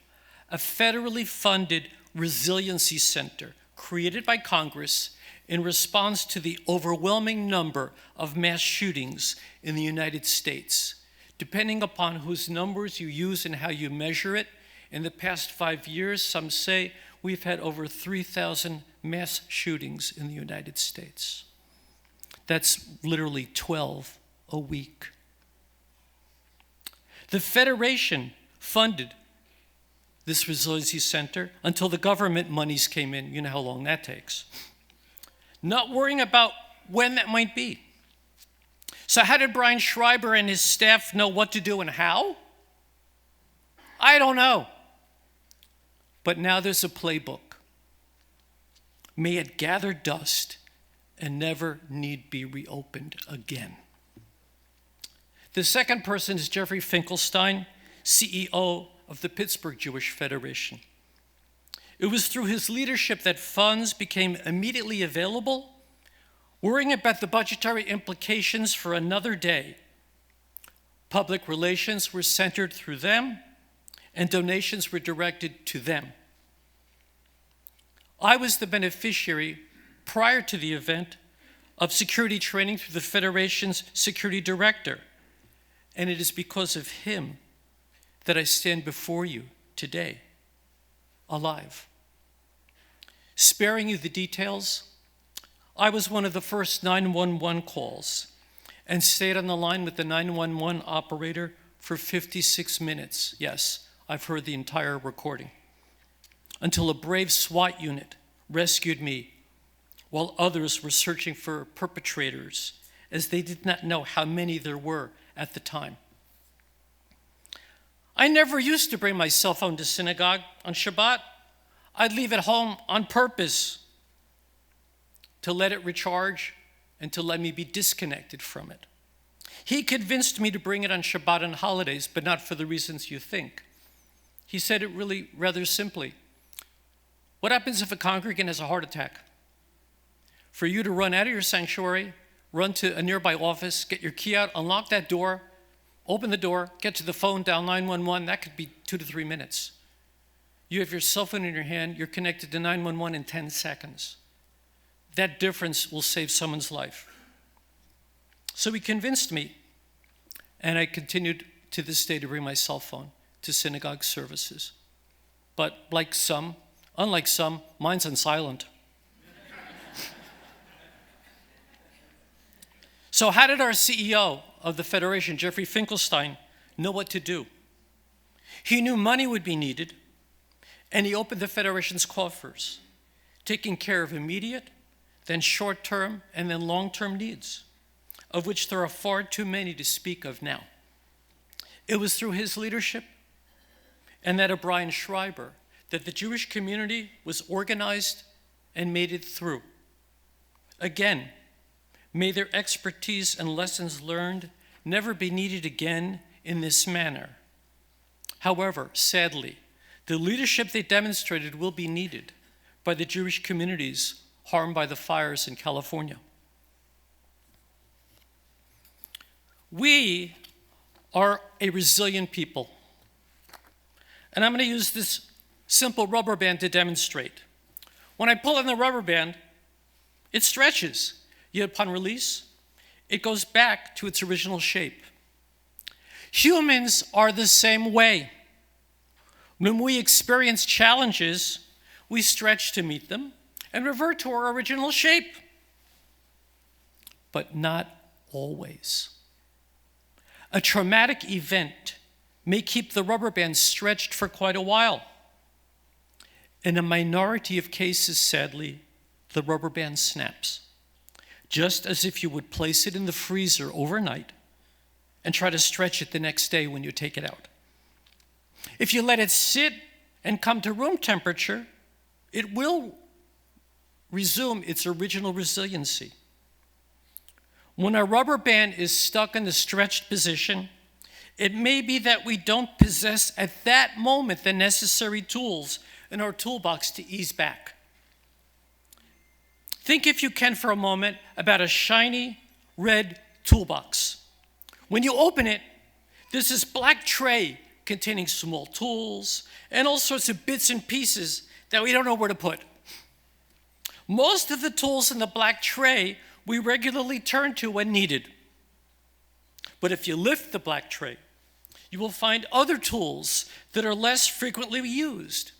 a federally funded resiliency center created by Congress in response to the overwhelming number of mass shootings in the United States. Depending upon whose numbers you use and how you measure it, in the past 5 years, some say we've had over 3,000 mass shootings in the United States. That's literally 12 a week. The Federation funded this resiliency center until the government monies came in. You know how long that takes. Not worrying about when that might be. So how did Brian Schreiber and his staff know what to do and how? I don't know. But now there's a playbook. May it gather dust and never need be reopened again. The second person is Jeffrey Finkelstein, CEO of the Pittsburgh Jewish Federation. It was through his leadership that funds became immediately available. Worrying about the budgetary implications for another day, public relations were centered through them, and donations were directed to them. I was the beneficiary, prior to the event, of security training through the Federation's security director, and it is because of him that I stand before you today, alive. Sparing you the details, I was one of the first 911 calls and stayed on the line with the 911 operator for 56 minutes. Yes, I've heard the entire recording. Until a brave SWAT unit rescued me while others were searching for perpetrators, as they did not know how many there were at the time. I never used to bring my cell phone to synagogue on Shabbat. I'd leave it home on purpose to let it recharge and to let me be disconnected from it. He convinced me to bring it on Shabbat and holidays, but not for the reasons you think. He said it really rather simply. What happens if a congregant has a heart attack? For you to run out of your sanctuary, run to a nearby office, get your key out, unlock that door, open the door, get to the phone, dial 911, that could be 2 to 3 minutes. You have your cell phone in your hand, you're connected to 911 in 10 seconds. that difference will save someone's life. So he convinced me, and I continued to this day to bring my cell phone to synagogue services. But unlike some, mine's on silent. So how did our CEO of the Federation, Jeffrey Finkelstein, know what to do? He knew money would be needed, and he opened the Federation's coffers, taking care of immediate, then short-term, and then long-term needs, of which there are far too many to speak of now. It was through his leadership and that of Brian Schreiber that the Jewish community was organized and made it through. Again, may their expertise and lessons learned never be needed again in this manner. However, sadly, the leadership they demonstrated will be needed by the Jewish communities harmed by the fires in California. We are a resilient people. And I'm going to use this simple rubber band to demonstrate. When I pull on the rubber band, it stretches. Yet upon release, it goes back to its original shape. Humans are the same way. When we experience challenges, we stretch to meet them and revert to our original shape. But not always. A traumatic event may keep the rubber band stretched for quite a while. In a minority of cases, sadly, the rubber band snaps, just as if you would place it in the freezer overnight and try to stretch it the next day when you take it out. If you let it sit and come to room temperature, it will resume its original resiliency. When a rubber band is stuck in the stretched position, it may be that we don't possess at that moment the necessary tools in our toolbox to ease back. Think, if you can, for a moment about a shiny red toolbox. When you open it, there's this black tray containing small tools and all sorts of bits and pieces that we don't know where to put. Most of the tools in the black tray we regularly turn to when needed. But if you lift the black tray, you will find other tools that are less frequently used.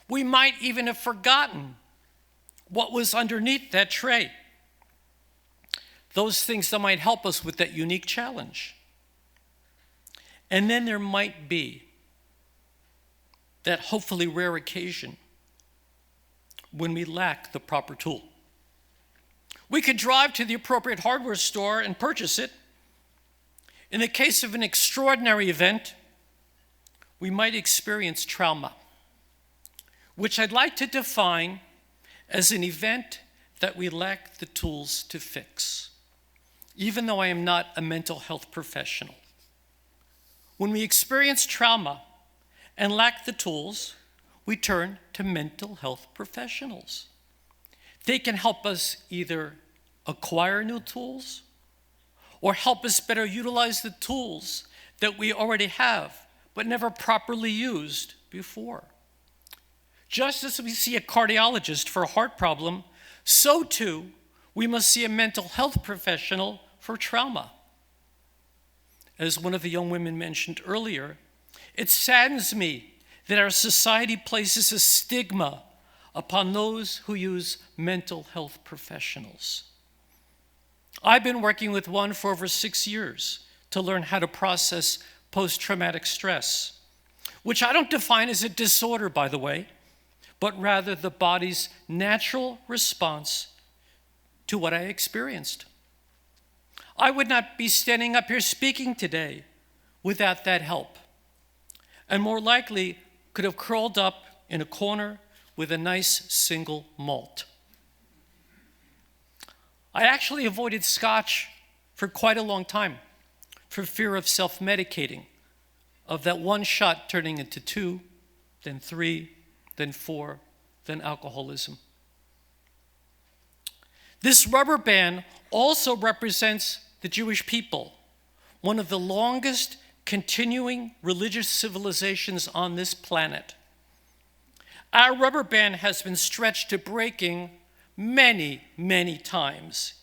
We might even have forgotten what was underneath that tray. Those things that might help us with that unique challenge. And then there might be that hopefully rare occasion when we lack the proper tool. We could drive to the appropriate hardware store and purchase it. In the case of an extraordinary event, we might experience trauma, which I'd like to define as an event that we lack the tools to fix, even though I am not a mental health professional. When we experience trauma and lack the tools, we turn to mental health professionals. They can help us either acquire new tools or help us better utilize the tools that we already have but never properly used before. Just as we see a cardiologist for a heart problem, so too we must see a mental health professional for trauma. As one of the young women mentioned earlier, it saddens me that our society places a stigma upon those who use mental health professionals. I've been working with one for over 6 years to learn how to process post-traumatic stress, which I don't define as a disorder, by the way, but rather the body's natural response to what I experienced. I would not be standing up here speaking today without that help, and more likely could have curled up in a corner with a nice single malt. I actually avoided scotch for quite a long time for fear of self-medicating, of that one shot turning into 2, then 3, then 4, then alcoholism. This rubber band also represents the Jewish people, one of the longest continuing religious civilizations on this planet. Our rubber band has been stretched to breaking many, many times,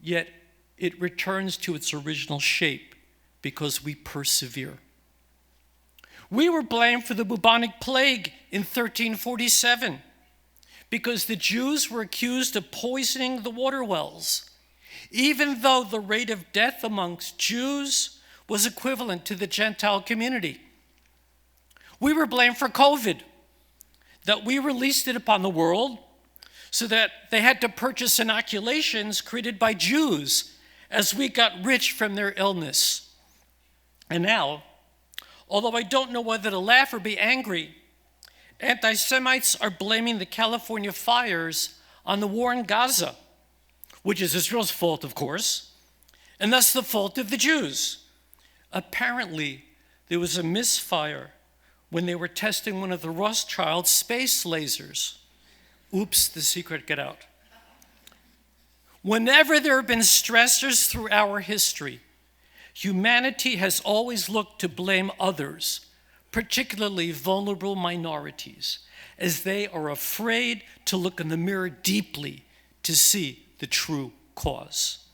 yet it returns to its original shape because we persevere. We were blamed for the bubonic plague in 1347 because the Jews were accused of poisoning the water wells, even though the rate of death amongst Jews was equivalent to the Gentile community. We were blamed for COVID, that we released it upon the world so that they had to purchase inoculations created by Jews as we got rich from their illness. And now, although I don't know whether to laugh or be angry, anti-Semites are blaming the California fires on the war in Gaza, which is Israel's fault, of course, and thus the fault of the Jews. Apparently, there was a misfire when they were testing one of the Rothschild space lasers. Oops, the secret got out. Whenever there have been stressors through our history, humanity has always looked to blame others, particularly vulnerable minorities, as they are afraid to look in the mirror deeply to see the true cause.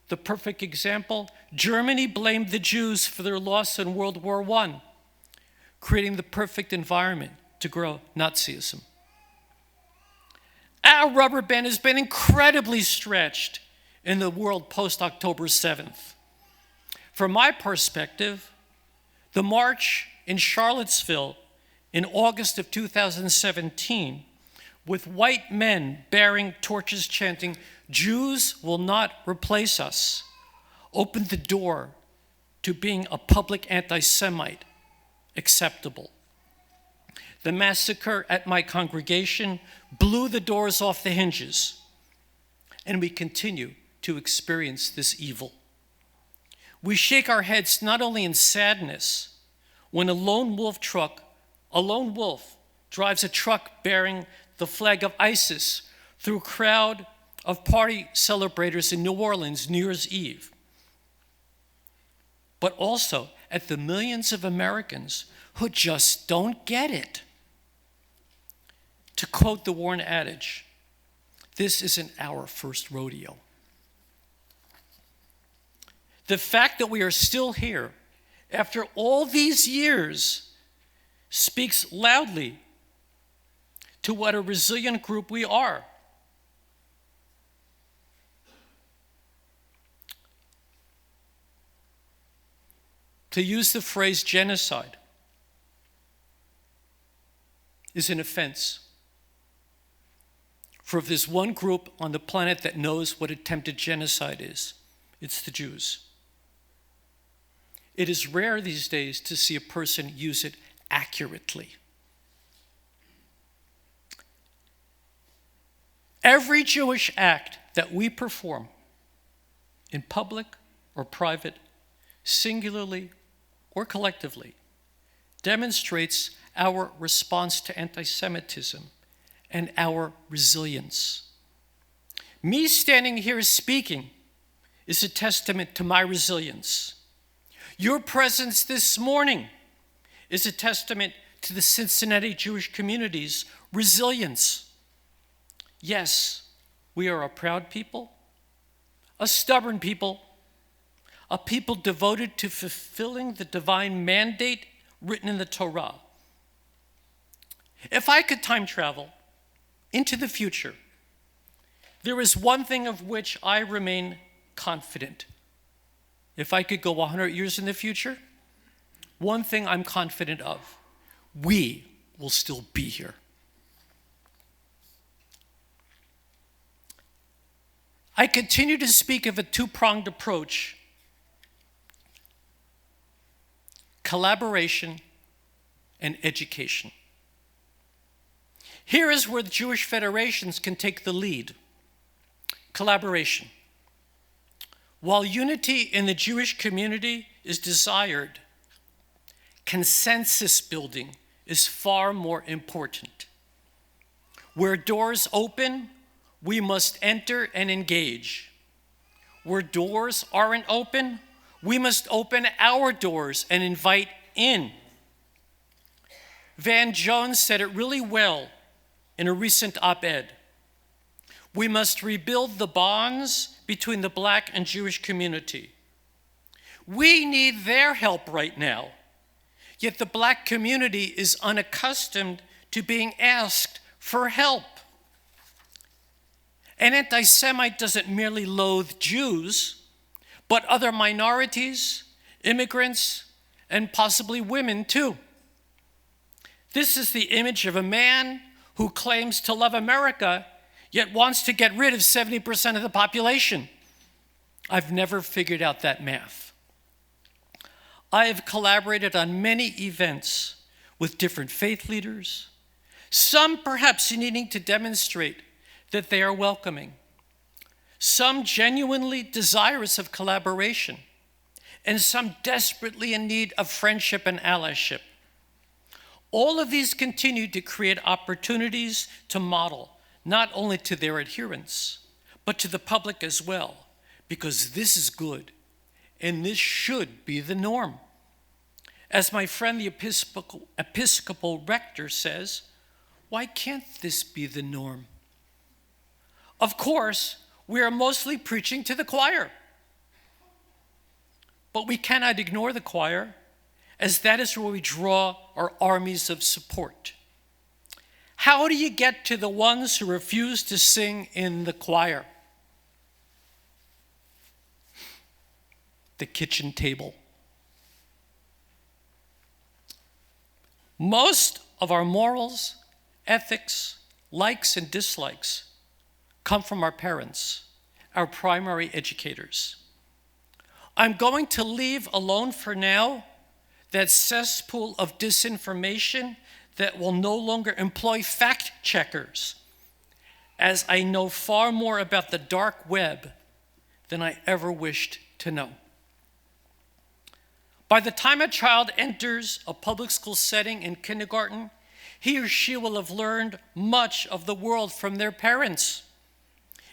The perfect example, Germany blamed the Jews for their loss in World War I, creating the perfect environment to grow Nazism. Our rubber band has been incredibly stretched in the world post-October 7th. From my perspective, the march in Charlottesville in August of 2017, with white men bearing torches chanting, "Jews will not replace us," opened the door to being a public anti-Semite acceptable. The massacre at my congregation blew the doors off the hinges, and we continue to experience this evil. We shake our heads not only in sadness when a lone wolf drives a truck bearing the flag of ISIS through a crowd of party celebrators in New Orleans New Year's Eve, but also at the millions of Americans who just don't get it. To quote the worn adage, this isn't our first rodeo. The fact that we are still here after all these years speaks loudly to what a resilient group we are. To use the phrase genocide is an offense. For if there's one group on the planet that knows what attempted genocide is, it's the Jews. It is rare these days to see a person use it accurately. Every Jewish act that we perform, in public or private, singularly or collectively, demonstrates our response to anti-Semitism and our resilience. Me standing here speaking is a testament to my resilience. Your presence this morning is a testament to the Cincinnati Jewish community's resilience. Yes, we are a proud people, a stubborn people, a people devoted to fulfilling the divine mandate written in the Torah. If I could time travel into the future, there is one thing of which I remain confident. If I could go 100 years in the future, one thing I'm confident of: we will still be here. I continue to speak of a two-pronged approach: collaboration and education. Here is where the Jewish federations can take the lead. Collaboration. While unity in the Jewish community is desired, consensus building is far more important. Where doors open, we must enter and engage. Where doors aren't open, we must open our doors and invite in. Van Jones said it really well in a recent op-ed. We must rebuild the bonds between the Black and Jewish community. We need their help right now, yet the Black community is unaccustomed to being asked for help. An anti-Semite doesn't merely loathe Jews, but other minorities, immigrants, and possibly women too. This is the image of a man who claims to love America, yet wants to get rid of 70% of the population. I've never figured out that math. I have collaborated on many events with different faith leaders, some perhaps needing to demonstrate that they are welcoming, some genuinely desirous of collaboration, and some desperately in need of friendship and allyship. All of these continue to create opportunities to model, not only to their adherents, but to the public as well, because this is good, and this should be the norm. As my friend the Episcopal rector says, why can't this be the norm? Of course, we are mostly preaching to the choir. But we cannot ignore the choir, as that is where we draw our armies of support. How do you get to the ones who refuse to sing in the choir? The kitchen table. Most of our morals, ethics, likes, and dislikes come from our parents, our primary educators. I'm going to leave alone for now that cesspool of disinformation that will no longer employ fact checkers, as I know far more about the dark web than I ever wished to know. By the time a child enters a public school setting in kindergarten, he or she will have learned much of the world from their parents.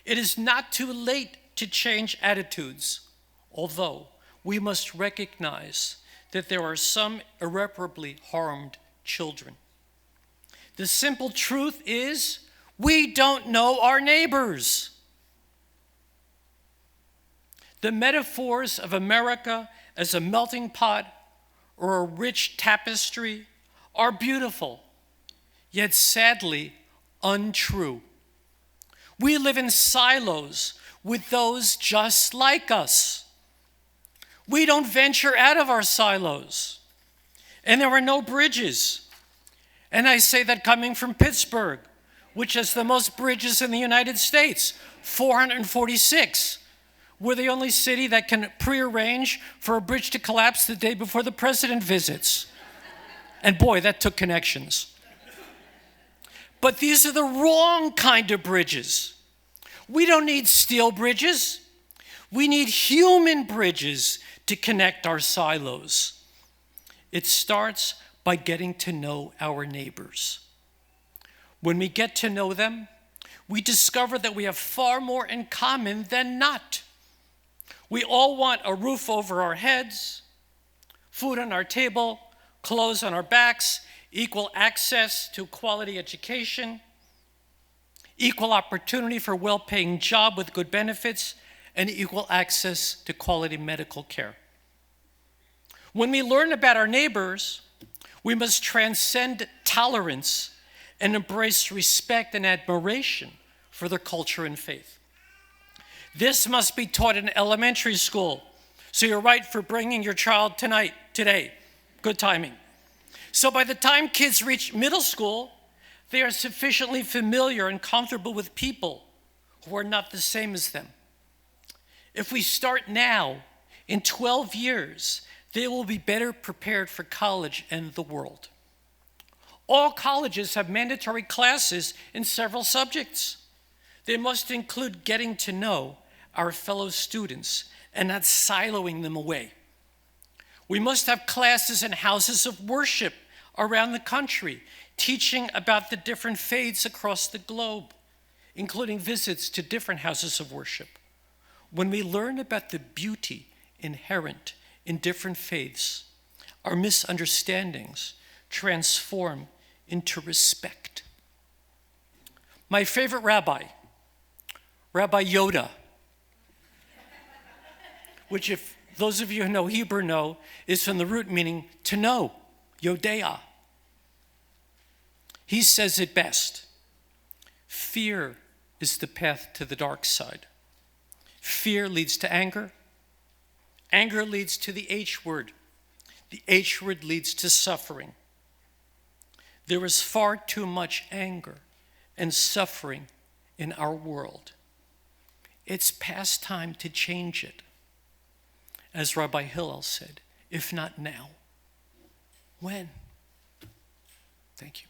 It is not too late to change attitudes, although we must recognize that there are some irreparably harmed children. The simple truth is, we don't know our neighbors. The metaphors of America as a melting pot or a rich tapestry are beautiful, yet sadly untrue. We live in silos with those just like us. We don't venture out of our silos, and there are no bridges. And I say that coming from Pittsburgh, which has the most bridges in the United States, 446. We're the only city that can prearrange for a bridge to collapse the day before the president visits. And boy, that took connections. But these are the wrong kind of bridges. We don't need steel bridges. We need human bridges to connect our silos. It starts by getting to know our neighbors. When we get to know them, we discover that we have far more in common than not. We all want a roof over our heads, food on our table, clothes on our backs, equal access to quality education, equal opportunity for a well-paying job with good benefits, and equal access to quality medical care. When we learn about our neighbors, we must transcend tolerance and embrace respect and admiration for their culture and faith. This must be taught in elementary school. So you're right for bringing your child today. Good timing. So by the time kids reach middle school, they are sufficiently familiar and comfortable with people who are not the same as them. If we start now, in 12 years, they will be better prepared for college and the world. All colleges have mandatory classes in several subjects. They must include getting to know our fellow students and not siloing them away. We must have classes in houses of worship around the country, teaching about the different faiths across the globe, including visits to different houses of worship. When we learn about the beauty inherent in different faiths, our misunderstandings transform into respect. My favorite rabbi, Rabbi Yoda, which if those of you who know Hebrew know, is from the root meaning to know, Yodea. He says it best. Fear is the path to the dark side. Fear leads to anger. Anger leads to the H word. The H word leads to suffering. There is far too much anger and suffering in our world. It's past time to change it. As Rabbi Hillel said, if not now, when? Thank you.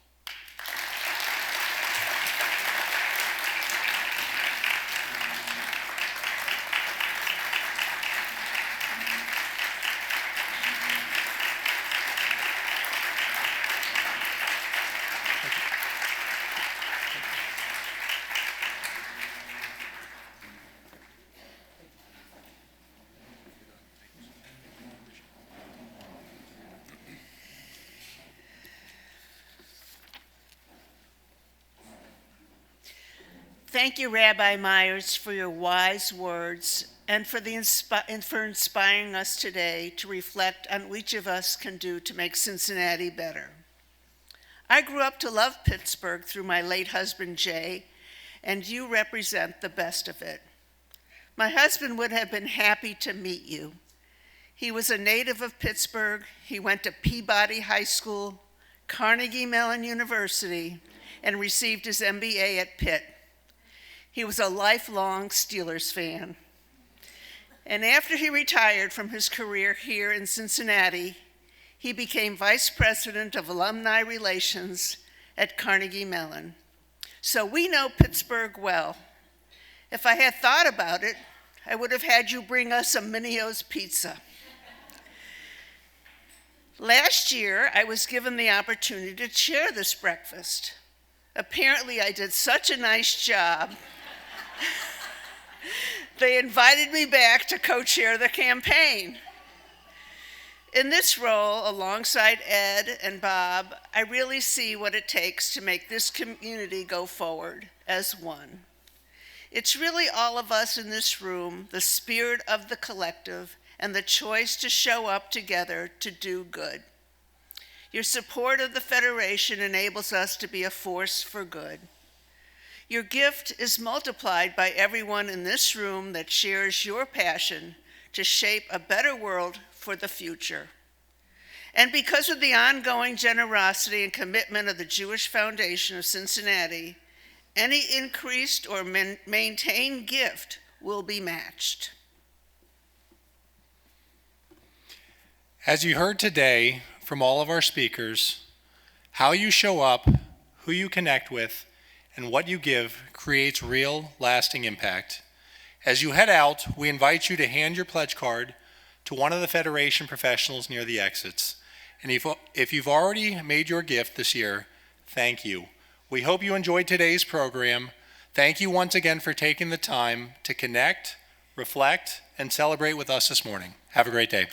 Thank you, Rabbi Myers, for your wise words and for inspiring us today to reflect on what each of us can do to make Cincinnati better. I grew up to love Pittsburgh through my late husband, Jay, and you represent the best of it. My husband would have been happy to meet you. He was a native of Pittsburgh. He went to Peabody High School, Carnegie Mellon University, and received his MBA at Pitt. He was a lifelong Steelers fan. And after he retired from his career here in Cincinnati, he became Vice President of Alumni Relations at Carnegie Mellon. So we know Pittsburgh well. If I had thought about it, I would have had you bring us a Minio's pizza. Last year, I was given the opportunity to chair this breakfast. Apparently, I did such a nice job. They invited me back to co-chair the campaign. In this role, alongside Ed and Bob, I really see what it takes to make this community go forward as one. It's really all of us in this room, the spirit of the collective, and the choice to show up together to do good. Your support of the Federation enables us to be a force for good. Your gift is multiplied by everyone in this room that shares your passion to shape a better world for the future. And because of the ongoing generosity and commitment of the Jewish Foundation of Cincinnati, any increased or maintained gift will be matched. As you heard today from all of our speakers, how you show up, who you connect with, and what you give creates real, lasting impact. As you head out, we invite you to hand your pledge card to one of the Federation professionals near the exits. And if you've already made your gift this year, thank you. We hope you enjoyed today's program. Thank you once again for taking the time to connect, reflect, and celebrate with us this morning. Have a great day.